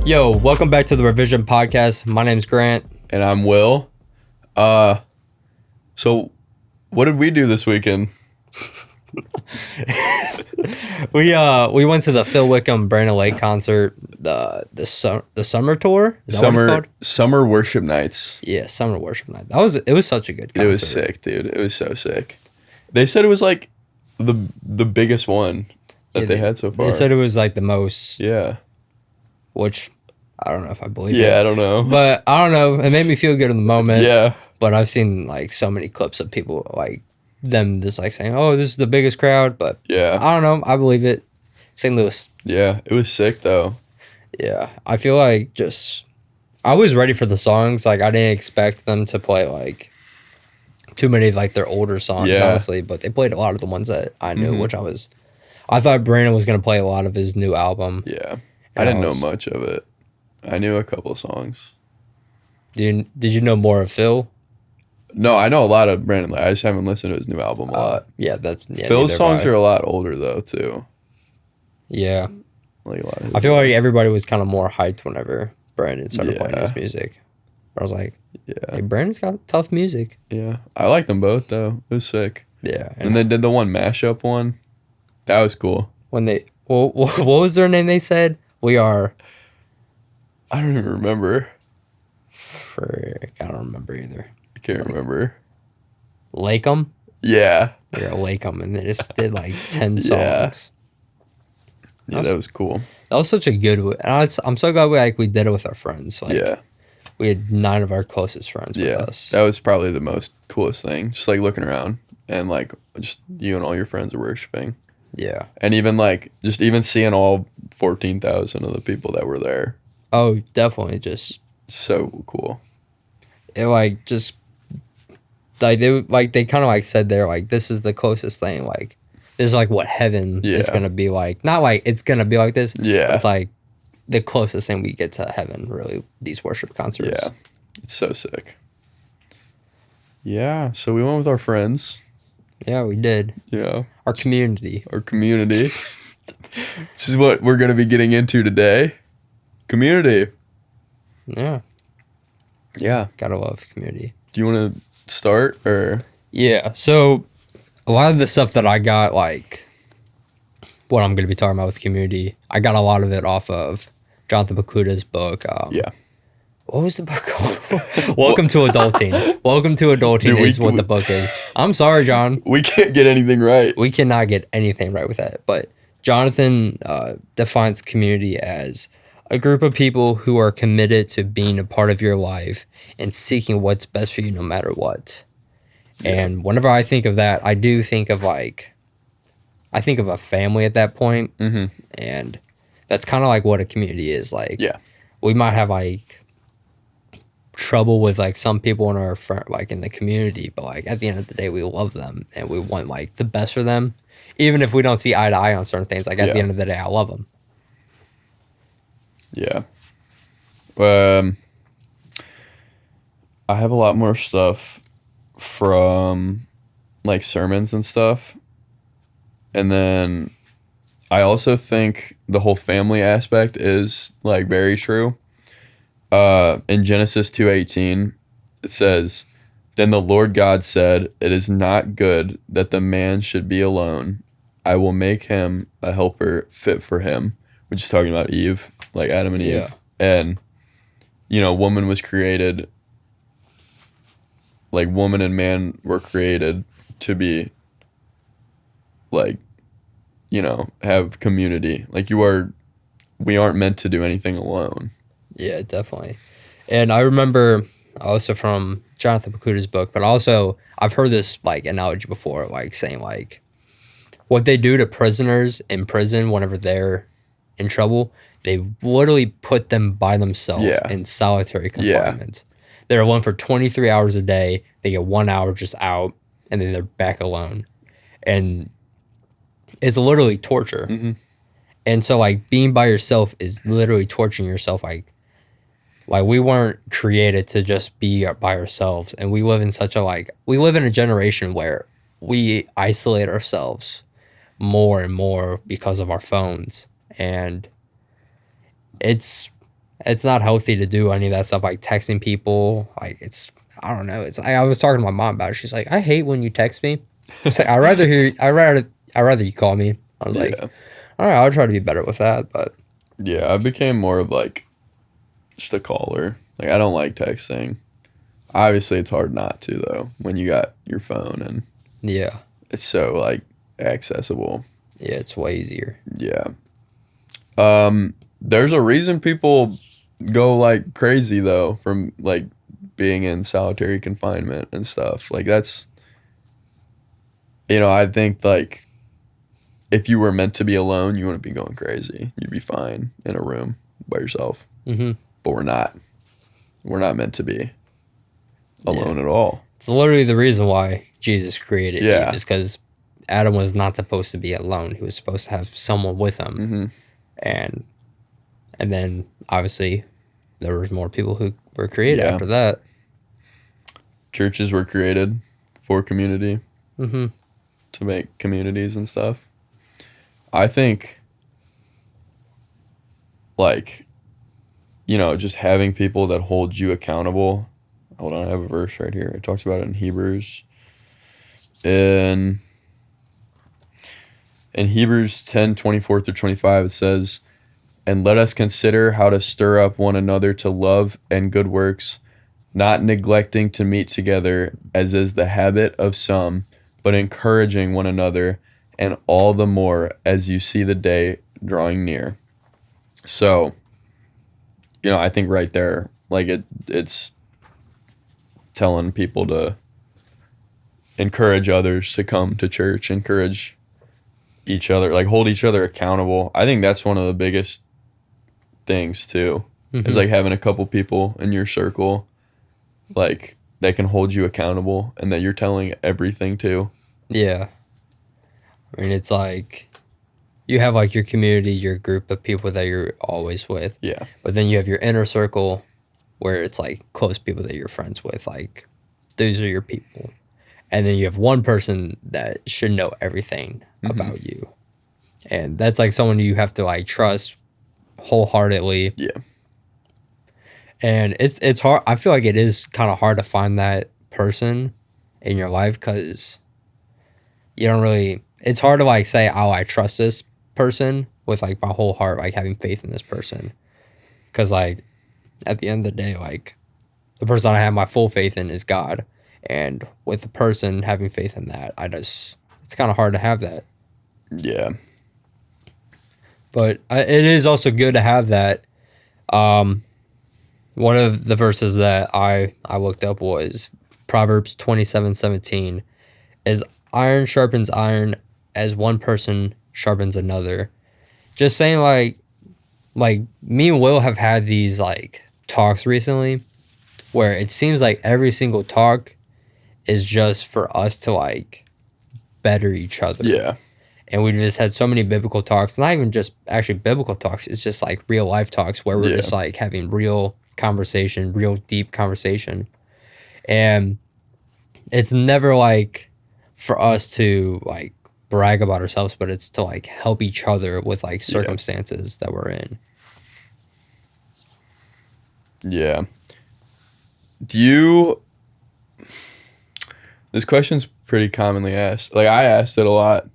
Yo, welcome back to the Revision Podcast. My name's Grant. And I'm Will. So what did we do this weekend? We went to the Phil Wickham Brandon Lake concert, the summer tour. Is that what it's called? Summer worship nights. Yeah, summer worship night. It was such a good concert. It was sick, dude. It was so sick. They said it was like the biggest one that they had so far. They said it was like the most. Yeah. Which I don't know if I believe it. Yeah, I don't know. But I don't know. It made me feel good in the moment. Yeah. But I've seen like so many clips of people like them just like saying, "Oh, this is the biggest crowd." But yeah, I don't know. I believe it. St. Louis. Yeah, it was sick though. Yeah, I feel like I was ready for the songs. Like I didn't expect them to play like too many of like their older songs, honestly. But they played a lot of the ones that I knew, which I thought Brandon was gonna play a lot of his new album. Yeah, I didn't know much of it. I knew a couple of songs. Did you know more of Phil? No, I know a lot of Brandon. I just haven't listened to his new album a lot. Yeah, Phil's songs are a lot older though too. Yeah, like a lot of I feel like everybody was kind of more hyped whenever Brandon started playing his music. I was like, yeah, hey, Brandon's got tough music. Yeah, I like them both though. It was sick. Yeah, and they did the one mashup one. That was cool. When what was their name? They said we are. I don't even remember. Frick, I don't remember either. I can't remember. Lake'em? Yeah. Yeah, Lake'em, and they just did like 10 songs. Yeah, that was cool. That was such a good one. I'm so glad we did it with our friends. Like, yeah. We had 9 of our closest friends with us. That was probably the most coolest thing. Just like looking around and like just you and all your friends are worshiping. Yeah. And even like just even seeing all 14,000 of the people that were there. Oh, definitely. Just so cool. It like just like they kind of like said there like this is the closest thing, like this is like what heaven is gonna be like. Not like it's gonna be like this. Yeah. It's like the closest thing we get to heaven, really, these worship concerts. Yeah. It's so sick. Yeah. So we went with our friends. Yeah, we did. Yeah. Our community. This is what we're gonna be getting into today. Community. Yeah. Yeah. Gotta love community. Do you want to start or? Yeah. So a lot of the stuff that I got, like what I'm going to be talking about with community, I got a lot of it off of Jonathan Bakuta's book. Yeah. What was the book called? Welcome to Adulting. Welcome to Adulting is what the book is. I'm sorry, John. We can't get anything right. We cannot get anything right with that. But Jonathan defines community as a group of people who are committed to being a part of your life and seeking what's best for you no matter what. Yeah. And whenever I think of that, I do think of I think of a family at that point. Mm-hmm. And that's kind of like what a community is. Like, yeah, we might have like trouble with like some people in our like in the community, but like at the end of the day, we love them and we want like the best for them. Even if we don't see eye to eye on certain things, like at the end of the day, I love them. Yeah. I have a lot more stuff from like sermons and stuff. And then I also think the whole family aspect is like very true. In Genesis 2:18, it says, "Then the Lord God said, 'It is not good that the man should be alone. I will make him a helper fit for him,'" which is talking about Eve, like Adam and Eve. And, woman was created, like woman and man were created to be, like, have community. Like we aren't meant to do anything alone. Yeah, definitely. And I remember also from Jonathan Bakuta's book, but also I've heard this like analogy before, like saying like what they do to prisoners in prison whenever they're in trouble, they literally put them by themselves in solitary confinement. They're alone for 23 hours a day. They get 1 hour just out, and then they're back alone. And it's literally torture. Mm-hmm. And so, like, being by yourself is literally torturing yourself. Like we weren't created to just be by ourselves. And we live in we live in a generation where we isolate ourselves more and more because of our phones. And it's it's not healthy to do any of that stuff, like texting people. Like it's, I don't know. It's I was talking to my mom about it. She's like, I hate when you text me. She's like, I'd rather you call me. I was like, Yeah. all right, I'll try to be better with that. But Yeah, I became more of like just a caller. Like I don't like texting. Obviously, it's hard not to though when you got your phone and yeah, it's so like accessible. yeah, it's way easier. Yeah. There's a reason people go like crazy though from like being in solitary confinement and stuff. Like that's, I think like if you were meant to be alone, you wouldn't be going crazy. You'd be fine in a room by yourself. Mm-hmm. But we're not. We're not meant to be alone Yeah. at all. It's literally the reason why Jesus created Yeah. Eve, is because Adam was not supposed to be alone. He was supposed to have someone with him, Mm-hmm. and then obviously there was more people who were created Yeah. after that. Churches were created for community, Mm-hmm. to make communities and stuff. I think, like, just having people that hold you accountable. Hold on, I have a verse right here. It talks about it in Hebrews. In Hebrews 10:24-25, it says, "And let us consider how to stir up one another to love and good works, not neglecting to meet together, as is the habit of some, but encouraging one another, and all the more as you see the day drawing near." So, I think right there, like it's telling people to encourage others to come to church, encourage each other, like hold each other accountable. I think that's one of the biggest things too. Mm-hmm. Is like having a couple people in your circle, like that can hold you accountable and that you're telling everything to. Yeah. I mean, it's like you have like your community, your group of people that you're always with. Yeah. But then you have your inner circle where it's like close people that you're friends with. Like those are your people. And then you have one person that should know everything about you. And that's like someone you have to like trust wholeheartedly. Yeah. And it's hard. I feel like it is kind of hard to find that person in your life because you don't really, it's hard to like say, oh, I trust this person with like my whole heart, like having faith in this person. Because like at the end of the day, like the person I have my full faith in is God. And with the person having faith in that, it's kind of hard to have that. Yeah. But it is also good to have that. One of the verses that I looked up was Proverbs 27:17, as iron sharpens iron, as one person sharpens another. Just saying like me and Will have had these like talks recently where it seems like every single talk is just for us to like better each other. Yeah. And we just had so many biblical talks, not even just actually biblical talks. It's just like real life talks where we're Yeah. just like having real conversation, real deep conversation. And it's never like for us to like brag about ourselves, but it's to like help each other with like circumstances that we're in. Yeah. This question's pretty commonly asked. Like I asked it a lot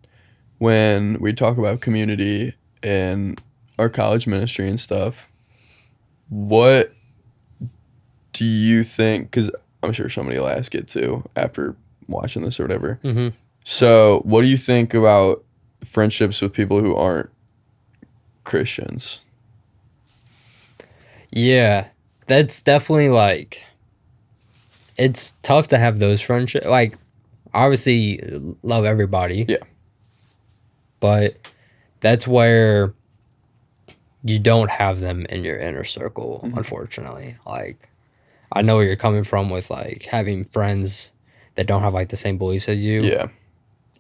when we talk about community and our college ministry and stuff. What do you think? Because I'm sure somebody will ask it too after watching this or whatever. Mm-hmm. So, what do you think about friendships with people who aren't Christians? Yeah, that's definitely like, it's tough to have those friendships. Like, obviously, love everybody. Yeah. But that's where you don't have them in your inner circle, unfortunately. Like, I know where you're coming from with like having friends that don't have like the same beliefs as you. Yeah.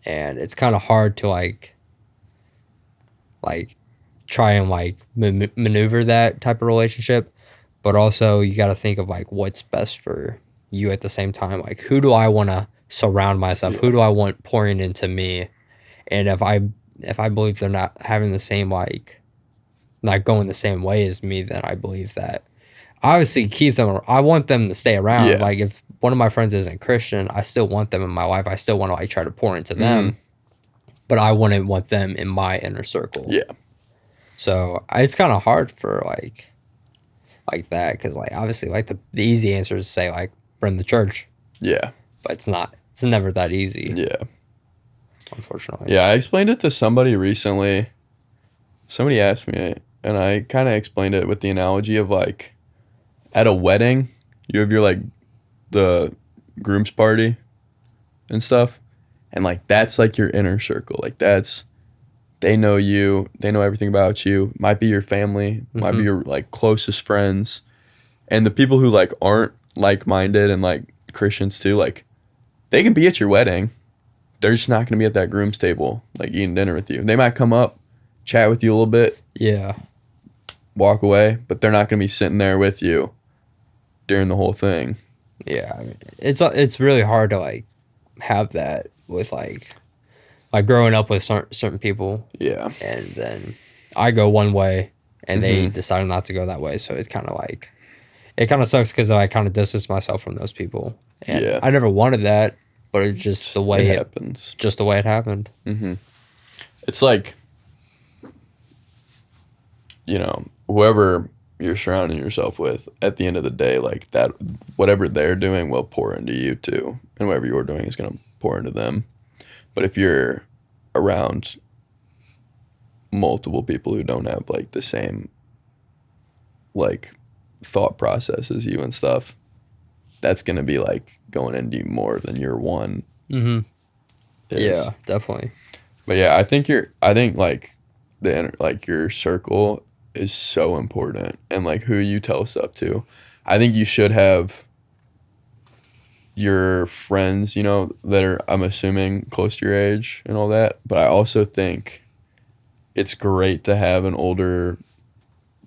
And it's kind of hard to like try and like maneuver that type of relationship, but also you got to think of like what's best for you at the same time. Like, who do I want to surround myself? Who do I want pouring into me? And if I believe they're not having the same like not going the same way as me, then I believe that obviously keep them. I want them to stay around. Yeah. Like if one of my friends isn't Christian, I still want them in my life. I still want to like try to pour into them, but I wouldn't want them in my inner circle. Yeah. So it's kind of hard for like that because like obviously like the easy answer is to say like we're in the church, Yeah. but it's not. It's never that easy, Yeah. unfortunately. Yeah. I explained it to somebody recently. Somebody asked me, and I kind of explained it with the analogy of like at a wedding, you have your like the groom's party and stuff, and like that's like your inner circle. Like that's they know you, they know everything about you. Might be your family, might be your like closest friends, and the people who like aren't like minded and like Christians too. Like they can be at your wedding, they're just not gonna be at that groom's table like eating dinner with you. They might come up, chat with you a little bit, Yeah. walk away, but they're not gonna be sitting there with you during the whole thing. Yeah, I mean, it's really hard to like have that with like growing up with certain people, Yeah. and then I go one way and they decided not to go that way, so it kind of sucks because I kind of distance myself from those people, and Yeah. I never wanted that, but it's just the way It happens. just the way it happened. It's like, whoever you're surrounding yourself with, at the end of the day, like that, whatever they're doing will pour into you too, and whatever you're doing is going to pour into them. But if you're around multiple people who don't have like the same like thought process as you and stuff, that's going to be like going into you more than your one is. Yeah, definitely. But yeah, I think like like your circle is so important, and like who you tell stuff to. I think you should have your friends, that are, I'm assuming, close to your age and all that. But I also think it's great to have an older,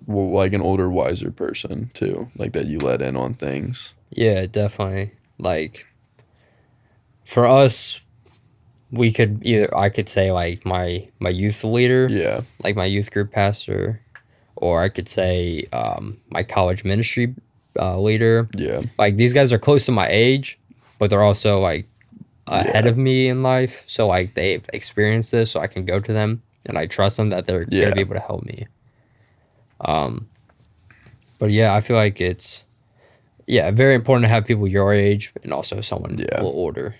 wiser person too, like that you let in on things. Yeah, definitely. Like for us, I could say like my youth leader, Yeah. like my youth group pastor, or I could say my college ministry leader. Yeah. Like these guys are close to my age, but they're also like ahead of me in life. So like they've experienced this, so I can go to them and I trust them that they're gonna be able to help me. But yeah, I feel like it's very important to have people your age and also someone a little older.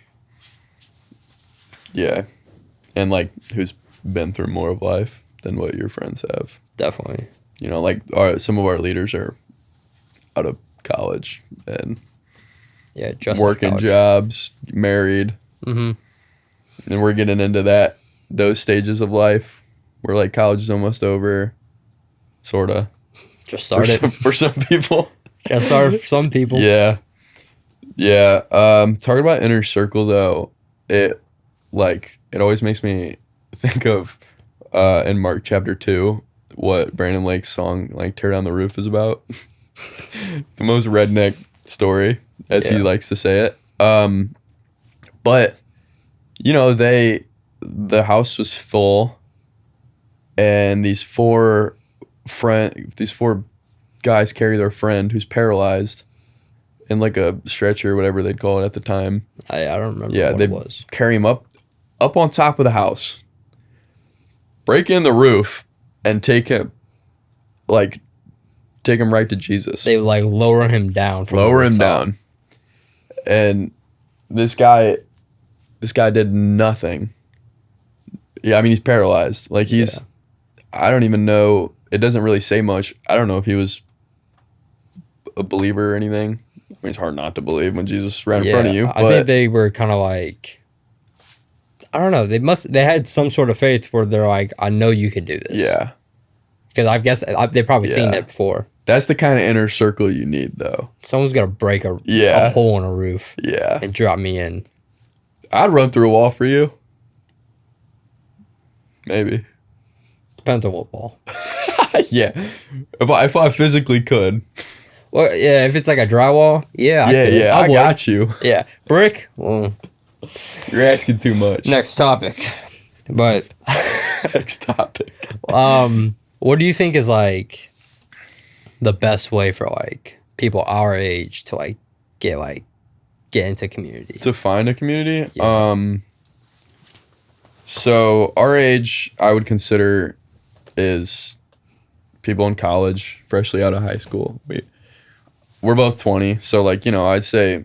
Yeah. And like who's been through more of life than what your friends have. Definitely. Like some of our leaders are out of college and Just working like jobs, married. And we're getting into those stages of life where like college is almost over, sort of. Just started For some people. Just started for some people. Yeah. Yeah. Talking about inner circle though, it always makes me think of in Mark chapter 2 what Brandon Lake's song like Tear Down the Roof is about. The most redneck story, as he likes to say it. But the house was full, and these four guys carry their friend who's paralyzed in like a stretcher, whatever they'd call it at the time. I don't remember what it was. Carry him up on top of the house, break in the roof, and take him right to Jesus. They like lower him down. Lower him down. And this guy did nothing. Yeah, I mean, he's paralyzed. Like I don't even know. It doesn't really say much. I don't know if he was a believer or anything. I mean, it's hard not to believe when Jesus is right in front of you. I think they were kind of like, I don't know. They had some sort of faith where they're like, I know you can do this. Yeah. Because I guess they've probably seen it before. That's the kind of inner circle you need, though. Someone's gonna break a hole in a roof. Yeah. And drop me in. I'd run through a wall for you. Maybe. Depends on what wall. Yeah. If I physically could. Well, yeah, if it's like a drywall, I got you. Yeah. Brick? Well, you're asking too much. Next topic. But next topic. Well, What do you think is like the best way for like people our age to like get into community? To find a community. Yeah. So our age, I would consider, is people in college, freshly out of high school. We're both 20, so like, I'd say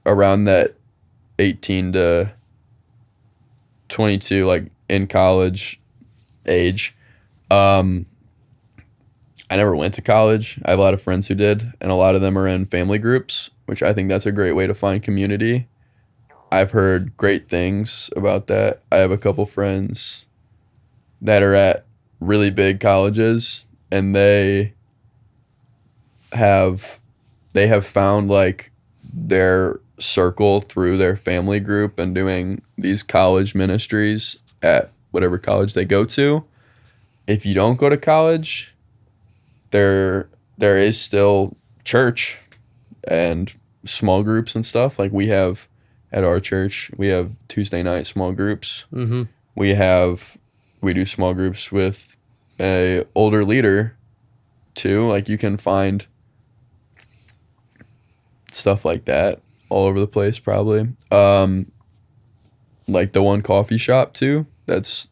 around that 18 to 22, like in college age. Um, I never went to college. I have a lot of friends who did, and a lot of them are in family groups, which I think that's a great way to find community. I've heard great things about that. I have a couple friends that are at really big colleges, and have they have found like their circle through their family group and doing these college ministries at whatever college they go to. If you don't go to college, there is still church and small groups and stuff. Like we have at our church, we have Tuesday night small groups. Mm-hmm. We do small groups with a older leader too. Like you can find stuff like that all over the place probably. Like the one coffee shop too that's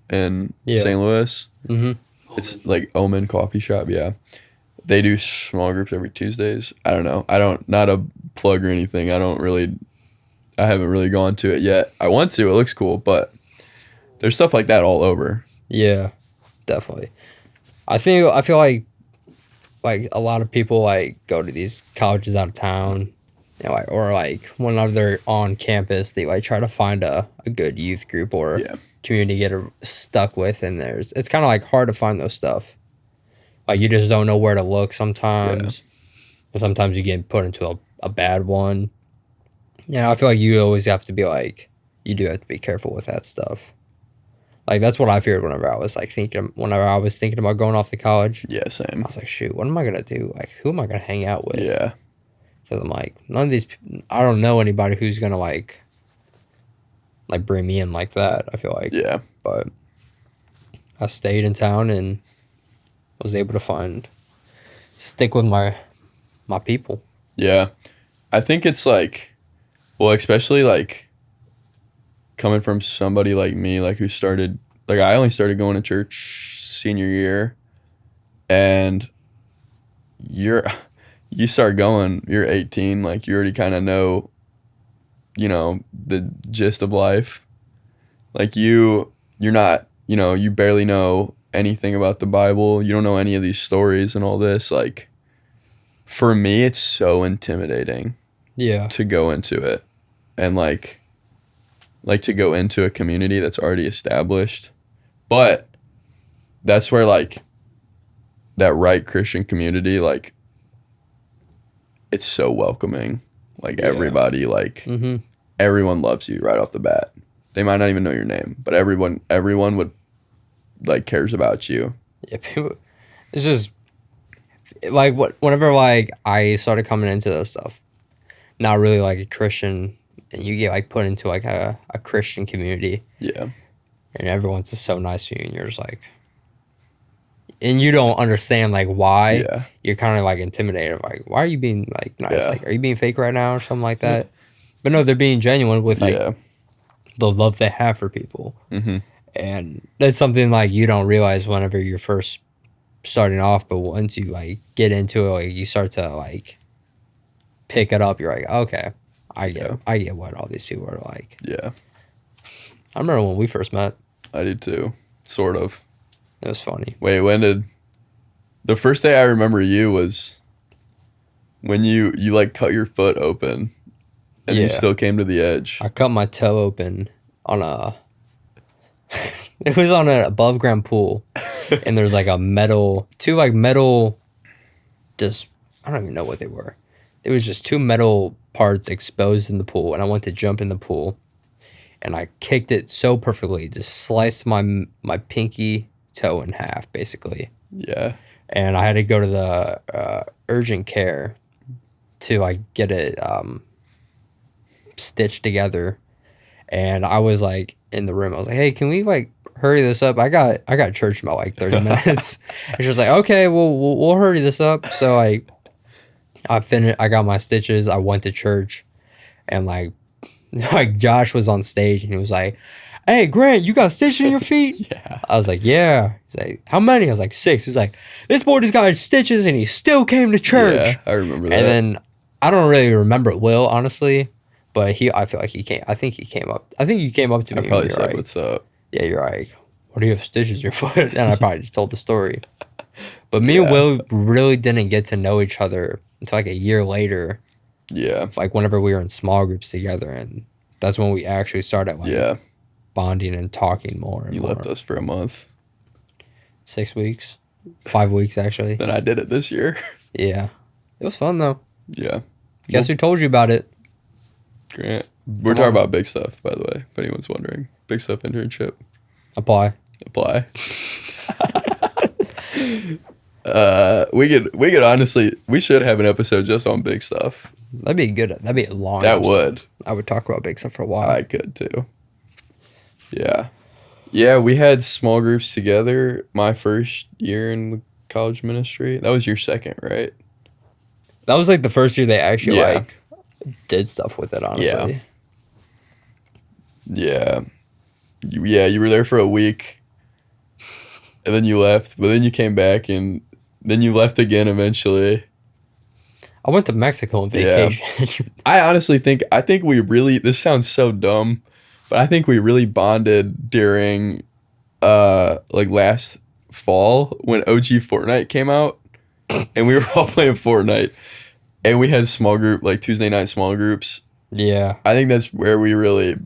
in Yeah. St. Louis. Mm-hmm. It's like Omen Coffee Shop, yeah. They do small groups every Tuesdays. I don't know. Not a plug or anything. I haven't really gone to it yet. I want to. It looks cool, but there's stuff like that all over. Yeah, definitely. I feel like a lot of people like go to these colleges out of town, like or like whenever they're on campus, they like try to find a good youth group or Yeah. community to get stuck with, and it's kind of like hard to find those stuff. Like you just don't know where to look sometimes, and sometimes you get put into a bad one. I feel like you always have to be like you do have to be careful with that stuff. Like that's what I feared whenever I was thinking about going off to college. Yeah, same. I was like, shoot, what am I gonna do? Like, who am I gonna hang out with? Yeah. Because I'm like, none of these. I don't know anybody who's gonna like bring me in like that. I feel like. Yeah. But I stayed in town and was able to stick with my people. Yeah. I think it's like, well, especially like coming from somebody like me, like who started, like I only started going to church senior year, and you start going, you're 18, like you already kind of know, the gist of life. Like you're not, you barely know anything about the Bible. You don't know any of these stories and all this. Like for me, it's so intimidating Yeah. to go into it and like to go into a community that's already established. But that's where like that right Christian community, like it's so welcoming. Like Yeah. everybody, like Mm-hmm. everyone loves you right off the bat. They might not even know your name, but everyone would like cares about you. Yeah. People. It's just like whenever like I started coming into this stuff, not really like a Christian, and you get like put into like a Christian community, Yeah. and everyone's just so nice to you, and you're just like, and you don't understand like why. Yeah. You're kind of like intimidated, like why are you being like nice? Yeah. Like are you being fake right now or something like that? But no, they're being genuine with like Yeah. the love they have for people, Mm-hmm. and that's something like you don't realize whenever you're first starting off. But once you like get into it, like you start to like pick it up. You're like, okay, I get what all these people are like. Yeah. I remember when we first met. I did too. Sort of. It was funny. Wait, the first day I remember you was when you like cut your foot open and you Yeah. still came to the edge. I cut my toe open on it was on an above ground pool, and there's like two metal, just, I don't even know what they were. It was just two metal parts exposed in the pool, and I went to jump in the pool, and I kicked it so perfectly, just sliced my pinky toe in half, basically. Yeah. And I had to go to the urgent care to like get it stitched together. And I was like in the room. I was like, "Hey, can we like hurry this up. I got church in about like 30 minutes. And she was like, okay, well, we'll hurry this up. So I finished. I got my stitches. I went to church, and like Josh was on stage, and he was like, "Hey, Grant, you got stitches in your feet?" Yeah. I was like, "Yeah." He's like, "How many?" I was like, "6." He's like, "This boy just got stitches, and he still came to church." Yeah, I remember that. And then I don't really remember Will, honestly, but I feel like he came. I think he came up. I think you came up to I me. probably And you're said, like, "What's up?" yeah, you're like, "What do you have stitches in your foot?" And I probably just told the story. But me and Yeah. Will really didn't get to know each other until like a year later. Yeah. Like whenever we were in small groups together, and that's when we actually started like Yeah. bonding and talking more and You more. left us for a month. 6 weeks, 5 weeks actually. Then I did it this year. Yeah, it was fun though. Yeah. Guess who told you about it? Grant. We're Come talking on. about big stuff, by the way, if anyone's wondering. Big stuff internship. Apply. Apply. We could honestly, we should have an episode just on big stuff. That'd be good. That'd be a long. That episode. would. I would talk about big stuff for a while. I could too. Yeah. Yeah, we had small groups together my first year in the college ministry. That was your second, right? That was like the first year they actually Yeah. like did stuff with it. Honestly. Yeah. You were there for a week. And then you left, but then you came back and then you left again eventually. I went to Mexico on Yeah. vacation. I honestly think we really, this sounds so dumb, but I think we really bonded during like last fall when OG Fortnite came out and we were all playing Fortnite and we had small group, like Tuesday night small groups. Yeah, I think that's where we really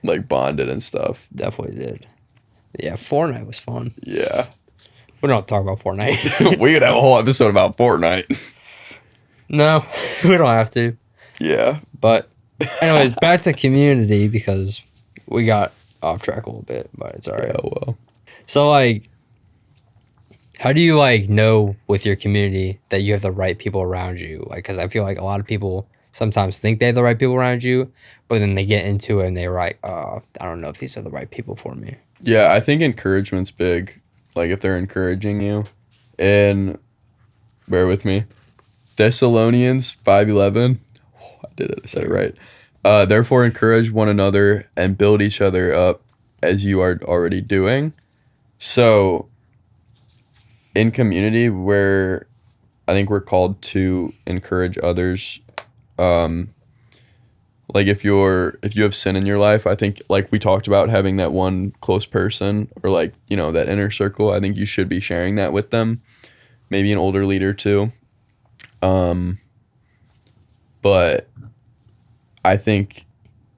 like bonded and stuff. definitely did. Yeah, Fortnite was fun. Yeah. We don't talk about Fortnite. We could have a whole episode about Fortnite. No, we don't have to. Yeah. But anyways, back to community because we got off track a little bit, but it's all right. Yeah, well. So like, how do you like know with your community that you have the right people around you? Like, because I feel like a lot of people sometimes think they have the right people around you, but then they get into it and they're like, I don't know if these are the right people for me. Yeah, I think encouragement's big. Like if they're encouraging you. And bear with me. Thessalonians 5:11. Oh, I did it. I said it right. Therefore encourage one another and build each other up as you are already doing. So in community where I think we're called to encourage others, like if you have sin in your life, I think like we talked about having that one close person or like, that inner circle, I think you should be sharing that with them. Maybe an older leader too. But I think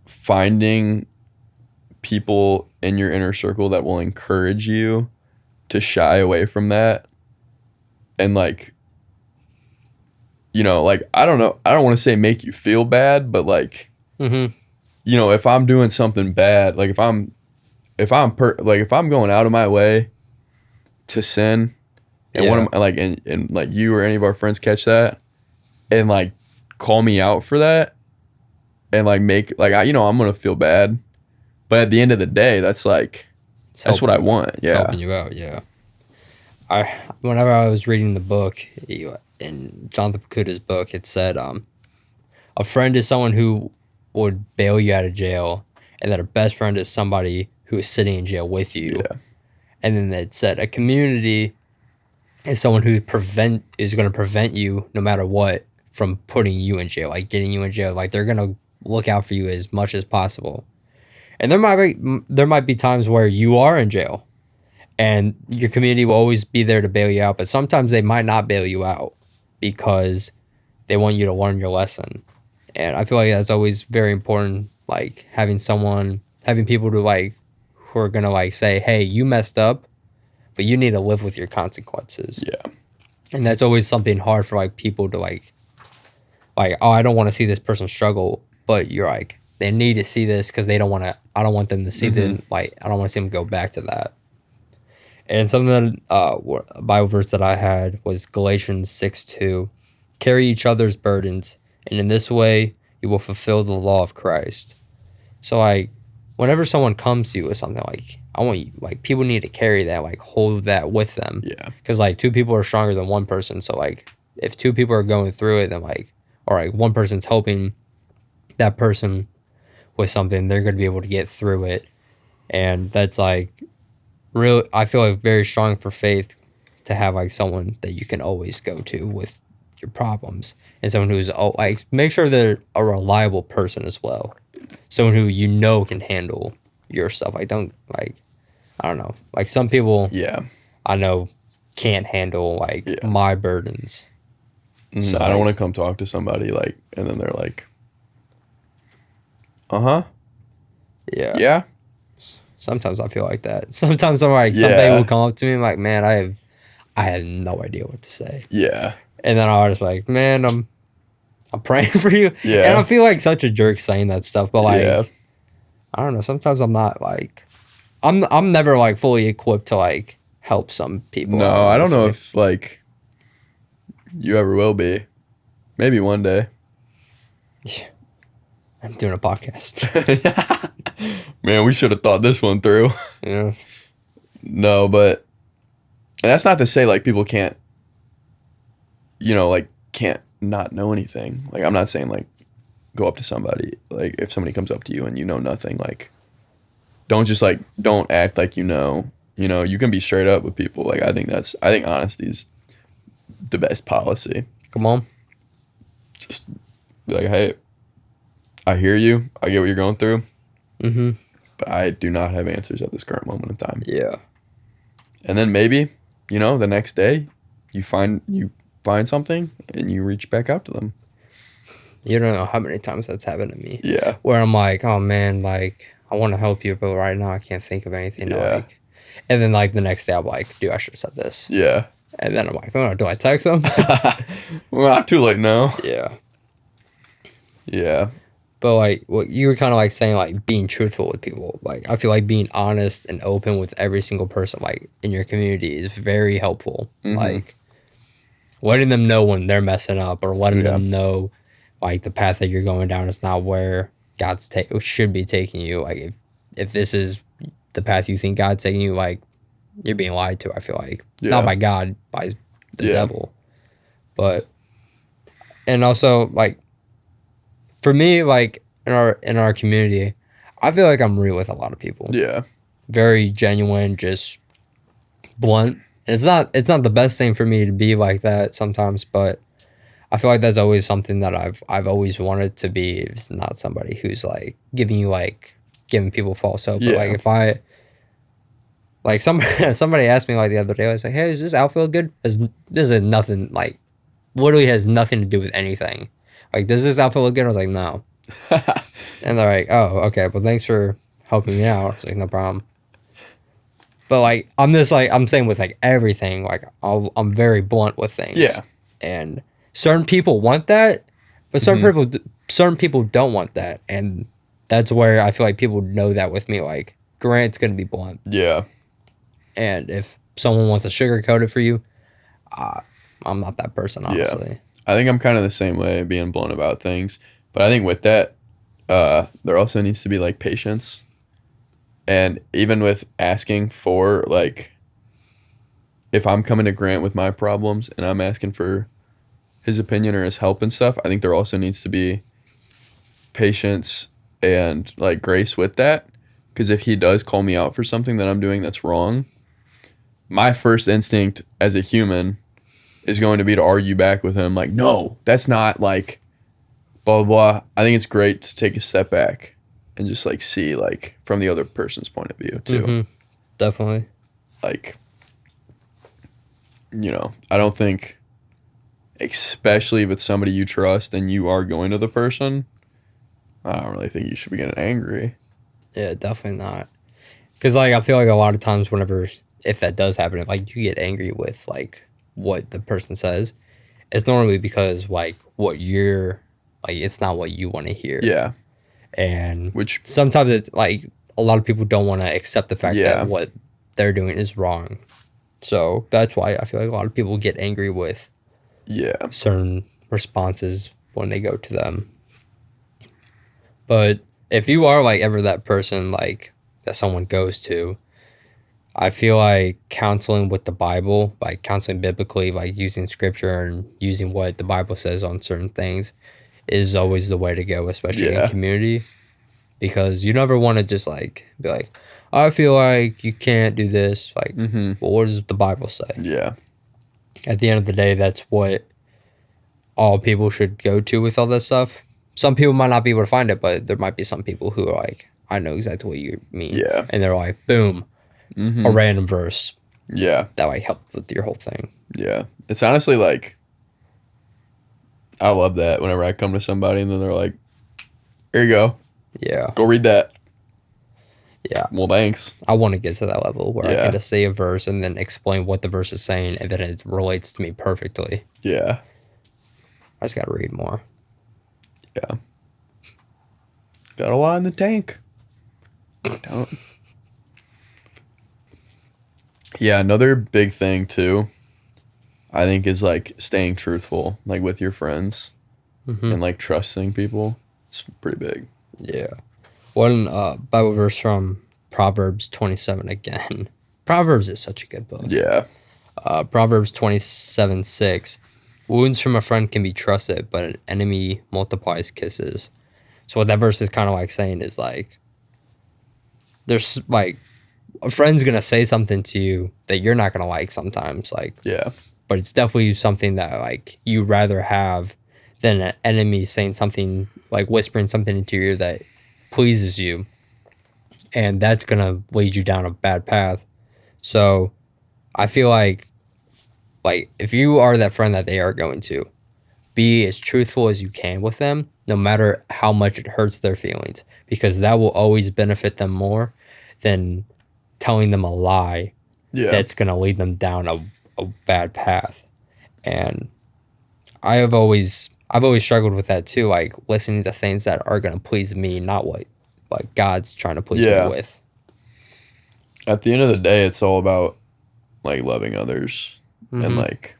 finding people in your inner circle that will encourage you to shy away from that and like, like, I don't know, I don't want to say make you feel bad, but like, if I'm doing something bad, like if I'm going out of my way to sin and one of my, like, and like you or any of our friends catch that and like call me out for that and like make like, I'm going to feel bad. But at the end of the day, that's like, that's what I want. It's Yeah. helping you out. Yeah. Whenever I was reading the book in Jonathan Pokuta's book, it said, a friend is someone who would bail you out of jail, and that a best friend is somebody who is sitting in jail with you. Yeah. And then it said a community is someone who is going to prevent you no matter what from putting you in jail, like getting you in jail. Like they're going to look out for you as much as possible. And there might be times where you are in jail and your community will always be there to bail you out, but sometimes they might not bail you out because they want you to learn your lesson. And I feel like that's always very important, like having people to like who are gonna like say, hey, you messed up, but you need to live with your consequences. Yeah. And that's always something hard for like people to like, oh, I don't want to see this person struggle, but you're like, they need to see this because I don't want them to see them, like, I don't want to see them go back to that. And something that, a Bible verse that I had was Galatians 6:2, carry each other's burdens, and in this way you will fulfill the law of Christ. So like, whenever someone comes to you with something, like I want you, like people need to carry that, like hold that with them. Yeah. Because like two people are stronger than one person. So like if two people are going through it, then like, or like one person's helping that person with something, they're going to be able to get through it. And that's like real. I feel like very strong for faith to have like someone that you can always go to with your problems, and someone who's like make sure they're a reliable person as well, someone who you know can handle your stuff. Like don't like I don't know, like some people Yeah. I know can't handle like Yeah. my burdens. So I don't like, want to come talk to somebody like, and then they're like, uh-huh. yeah. Yeah. Sometimes I feel like that. Sometimes I'm like somebody will come up to me and like, man, I had no idea what to say. Yeah. And then I was like, man, I'm praying for you. Yeah. And I feel like such a jerk saying that stuff, but like Yeah. I don't know, sometimes I'm not like I'm never like fully equipped to like help some people. No, I don't know honestly. if like you ever will be. Maybe one day. I'm doing a podcast. Man, we should have thought this one through. Yeah. No, but and that's not to say like people can't, like can't not know anything. Like I'm not saying like go up to somebody, like if somebody comes up to you and you know nothing, like don't act like you know. You can be straight up with people. Like I think honesty is the best policy. Come on. Just be like, hey, I hear you. I get what you're going through. Mm-hmm. But I do not have answers at this current moment in time. Yeah. And then maybe, the next day you find something and you reach back out to them. You don't know how many times that's happened to me. Yeah. Where I'm like, oh man, like I want to help you, but right now I can't think of anything. Yeah. Like, and then like the next day I'm like, dude, I should have said this. Yeah. And then I'm like, oh, do I text him? Well, not too late now. Yeah. Yeah. But like what you were kind of like saying, like being truthful with people. Like I feel like being honest and open with every single person like in your community is very helpful. Mhm. Like letting them know when they're messing up, or letting Yeah. them know like the path that you're going down is not where God's should be taking you. Like if this is the path you think God's taking you, like you're being lied to. I feel like Yeah. not by God, by the Yeah. devil. But and also like for me, like in our community, I feel like I'm real with a lot of people. Yeah. Very genuine, just blunt. And it's not the best thing for me to be like that sometimes, but I feel like that's always something that I've always wanted to be. It's not somebody who's like giving people false hope. But Yeah. like if I like somebody asked me like the other day, I was like, hey, is this outfit good? This is nothing, like literally has nothing to do with anything. Like, does this outfit look good? I was like, no. And they're like, oh, okay, well thanks for helping me out. I was like, no problem. But like I'm saying with like everything, like I'm very blunt with things. Yeah. And certain people want that, but certain people don't want that, and that's where I feel like people know that with me. Like Grant's gonna be blunt, Yeah. and if someone wants to sugarcoat it for you, I'm not that person, honestly. I think I'm kind of the same way, being blunt about things. But I think with that, there also needs to be like patience. And even with asking for like, if I'm coming to Grant with my problems and I'm asking for his opinion or his help and stuff, I think there also needs to be patience and like grace with that. Because if he does call me out for something that I'm doing that's wrong, my first instinct as a human is going to be to argue back with him like, no, that's not like blah, blah, blah. I think it's great to take a step back and just like see like from the other person's point of view too. Mm-hmm. Definitely. Like, I don't think, especially if it's somebody you trust and you are going to the person, I don't really think you should be getting angry. Yeah, definitely not. Because like I feel like a lot of times if that does happen, if like you get angry with like what the person says, it's normally because like what you're like it's not what you want to hear. Yeah. And Which sometimes it's like a lot of people don't want to accept the fact Yeah. that what they're doing is wrong. So that's why I feel like a lot of people get angry with certain responses when they go to them. But if you are like ever that person like that someone goes to, I feel like counseling with the Bible, like counseling biblically, like using scripture and using what the Bible says on certain things, is always the way to go, especially in Yeah. community, because you never want to just like be like, I feel like you can't do this. Like, Mm-hmm. well, what does the Bible say? Yeah. At the end of the day, that's what all people should go to with all this stuff. Some people might not be able to find it, but there might be some people who are like, I know exactly what you mean. Yeah. And they're like, boom, a Mm-hmm. random verse Yeah. that like helped with your whole thing. Yeah. It's honestly like, I love that whenever I come to somebody and then they're like, here you go. Yeah. Go read that. Yeah. Well, thanks. I want to get to that level where I Yeah. can just say a verse and then explain what the verse is saying and then it relates to me perfectly. Yeah. I just got to read more. Yeah. Got a lot in the tank. Don't. Yeah, another big thing too, I think, is like staying truthful, like with your friends Mm-hmm. and like trusting people. It's pretty big. Yeah. One Bible verse from Proverbs 27 again. Proverbs is such a good book. Yeah. Proverbs 27:6. Wounds from a friend can be trusted, but an enemy multiplies kisses. So what that verse is kind of like saying is like, there's like, a friend's gonna say something to you that you're not gonna like sometimes, like, Yeah. but it's definitely something that like you rather have than an enemy saying something like whispering something into your ear that pleases you, and that's gonna lead you down a bad path. So I feel like if you are that friend that they are going to, be as truthful as you can with them, no matter how much it hurts their feelings, because that will always benefit them more than telling them a lie Yeah. that's going to lead them down a bad path. And I've always struggled with that too, like listening to things that are going to please me, not what like God's trying to please Yeah. me with. At the end of the day, it's all about like loving others and Mhm. like,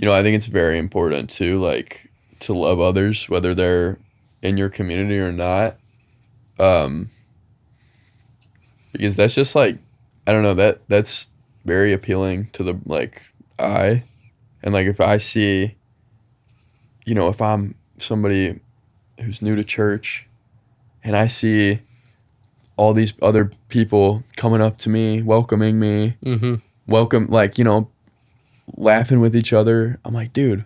I think it's very important too, like to love others, whether they're in your community or not. Because that's just like, I don't know, that's very appealing to the like eye. And like if I see, if I'm somebody who's new to church and I see all these other people coming up to me, welcoming me, Mhm. like, laughing with each other, I'm like, dude,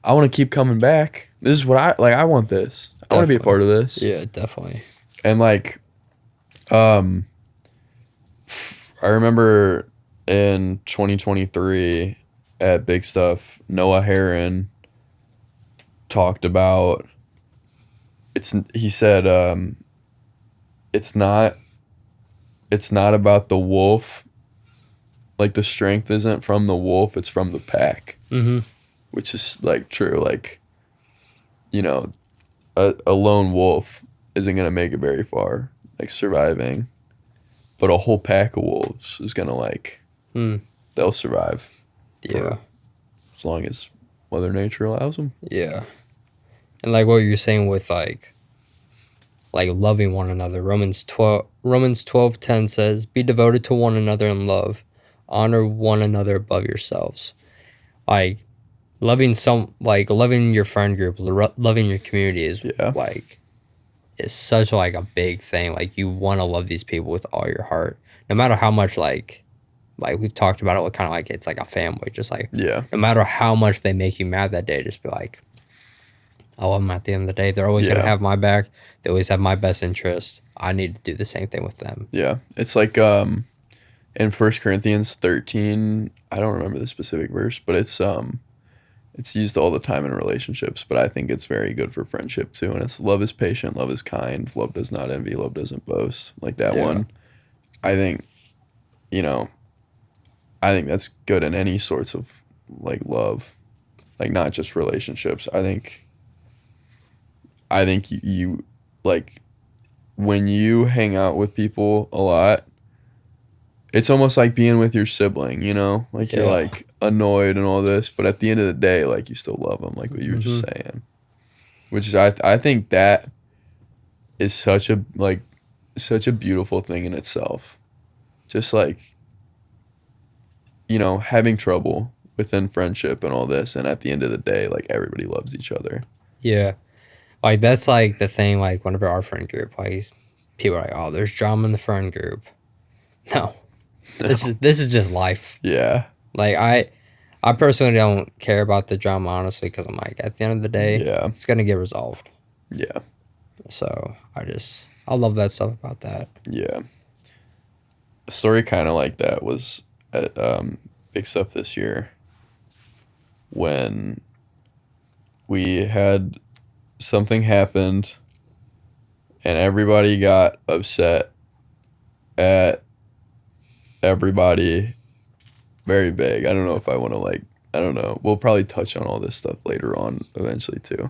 I want to keep coming back. This is what I want this. I want to be a part of this. Yeah, definitely. And like, I remember in 2023 at Big Stuff, Noah Heron talked about he said, it's not about the wolf. Like the strength isn't from the wolf, it's from the pack. Mhm. Which is like true. Like, a lone wolf isn't going to make it very far, like surviving. But a whole pack of wolves is going to like, Mm. they'll survive Yeah. as long as Mother Nature allows them. Yeah. And like what you're saying with like loving one another. Romans 12:10 says, "Be devoted to one another in love. Honor one another above yourselves." Like loving your friend group, loving your community is Yeah. like is such like a big thing. Like you want to love these people with all your heart, no matter how much like we've talked about it. Kind of like it's like a family. Just like Yeah. no matter how much they make you mad that day, just be like, I love them at the end of the day. They're always going Yeah. to have my back. They always have my best interest. I need to do the same thing with them. Yeah. It's like in 1 Corinthians 13, I don't remember the specific verse, but it's used all the time in relationships, but I think it's very good for friendship too. And it's love is patient, love is kind, love does not envy, love doesn't boast. Like that Yeah. one. I think, I think that's good in any sorts of like love, like not just relationships. I think you like when you hang out with people a lot, it's almost like being with your sibling, like you're Yeah. like annoyed and all this, but at the end of the day, like you still love them, like what you were just saying, which is I think that is such a beautiful thing in itself. Just like, having trouble within friendship and all this, and at the end of the day, like everybody loves each other. Yeah. Like that's like the thing, like whenever our friend group, like people are like, oh, there's drama in the friend group. No. This is just life. Yeah. Like I personally don't care about the drama honestly because I'm like at the end of the day, Yeah. it's gonna get resolved. Yeah. So I love that stuff about that. Yeah. A story kind of like that was at Big Stuff this year when we had something happened and everybody got upset at everybody very big. I don't know if I want to I don't know. We'll probably touch on all this stuff later on eventually too.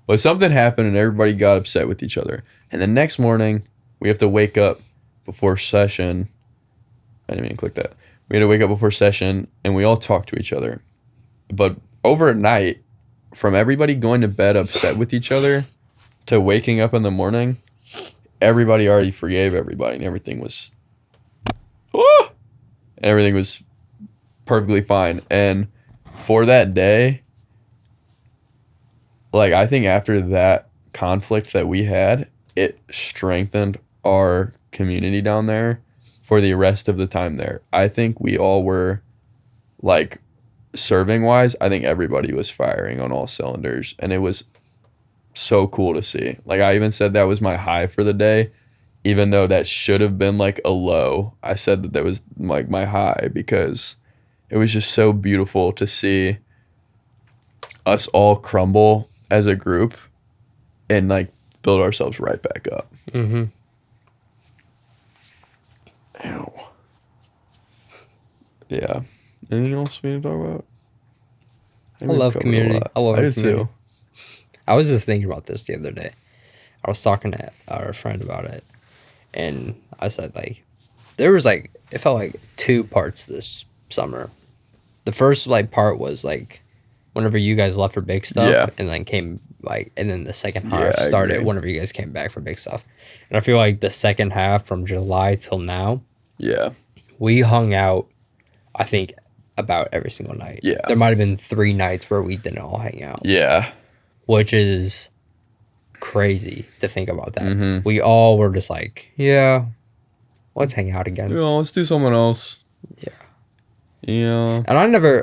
But something happened and everybody got upset with each other. And the next morning we have to wake up before session. I didn't mean to click that. We had to wake up before session and we all talk to each other. But overnight, from everybody going to bed upset with each other to waking up in the morning, everybody already forgave everybody and everything was perfectly fine. And for that day, like I think after that conflict that we had, it strengthened our community down there for the rest of the time there. I think we all were like serving wise, I think everybody was firing on all cylinders and it was so cool to see. Like I even said that was my high for the day, even though that should have been like a low. I said that was like my high because it was just so beautiful to see us all crumble as a group and like build ourselves right back up. Mm-hmm. Ow. Yeah. Anything else we need to talk about? I love community. I love I do community. too. I was just thinking about this the other day. I was talking to our friend about it, and I said like, there was like it felt like two parts this summer. The first like part was like, whenever you guys left for big stuff, Yeah. and then came like, and then the second half Yeah, I started agree. whenever you guys came back for big stuff, and I feel like the second half from July till now, Yeah. we hung out. I think about every single night. Yeah. There might have been 3 nights where we didn't all hang out. Yeah. Which is crazy to think about that. Mhm. We all were just like, yeah, let's hang out again. Let's do something else. Yeah. Yeah. And I never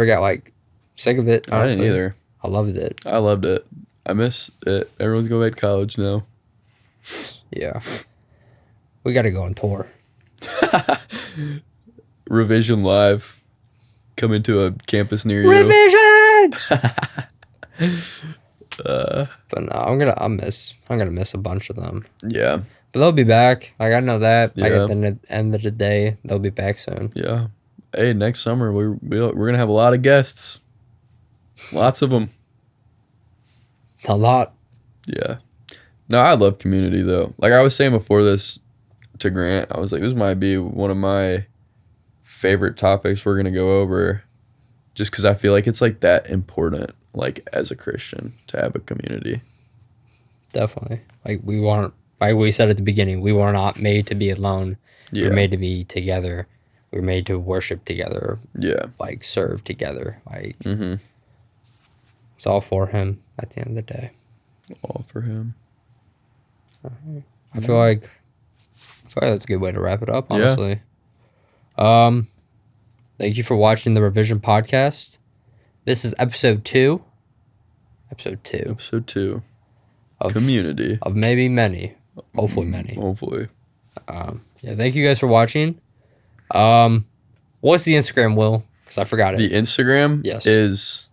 got like sick of it. I didn't honestly. either. I loved it. I loved it. I miss it. Everyone's going back to college now. Yeah. We got to go on tour. Revision Live. Coming to a campus near you. Revision. But no, I'm gonna miss a bunch of them. Yeah. But they'll be back. Like I know that. Like Yeah. at the end of the day, they'll be back soon. Yeah. Hey, next summer we're gonna have a lot of guests. Lots of them. A lot. Yeah. No, I love community though. Like I was saying before this to Grant, I was like, this might be one of my favorite topics we're gonna go over, just because I feel like it's like that important, like as a Christian, to have a community. Definitely. Like we said at the beginning, we were not made to be alone. We Yeah. were made to be together. We were made to worship together, Yeah. like serve together. Like Mm-hmm. it's all for him at the end of the day. All for him. I feel like that's a good way to wrap it up, Yeah. honestly. Thank you for watching the Revision Podcast. This is episode 2. Episode 2 Episode 2. of Community. of maybe many. Hopefully many. Hopefully. Yeah, thank you guys for watching. What's the Instagram, Will? Because I forgot it. The Instagram Yes. is,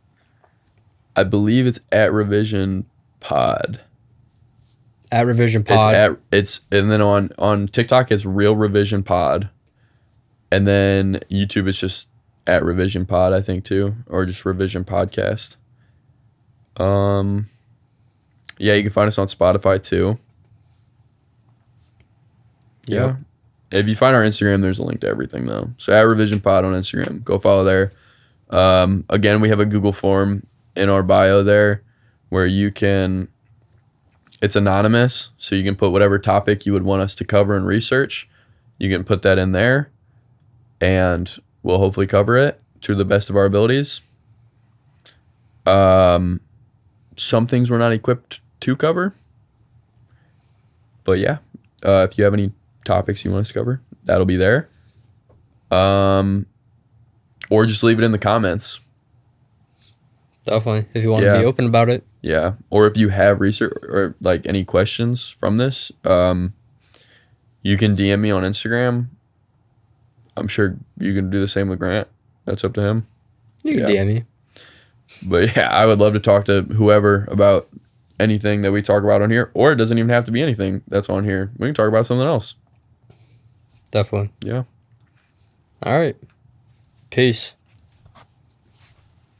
I believe it's at Revision Pod. At Revision Pod. And then on TikTok it's Real Revision Pod. And then YouTube is just at Revision Pod, I think too. Or just Revision Podcast. Yeah, you can find us on Spotify too. Yeah. Yep. If you find our Instagram, there's a link to everything though. So at Revision Pod on Instagram. Go follow there. Again, we have a Google form in our bio there where you can, It's anonymous, so you can put whatever topic you would want us to cover and research. You can put that in there, and we'll hopefully cover it to the best of our abilities. Some things we're not equipped to cover. But yeah, if you have any topics you want us to cover, that'll be there. Or just leave it in the comments. Definitely. If you want to be open about it. Yeah. Or if you have research or like any questions from this, you can DM me on Instagram. I'm sure you can do the same with Grant. That's up to him. You can DM me. But yeah, I would love to talk to whoever about anything that we talk about on here. Or it doesn't even have to be anything that's on here. We can talk about something else. Definitely. Yeah. All right. Peace.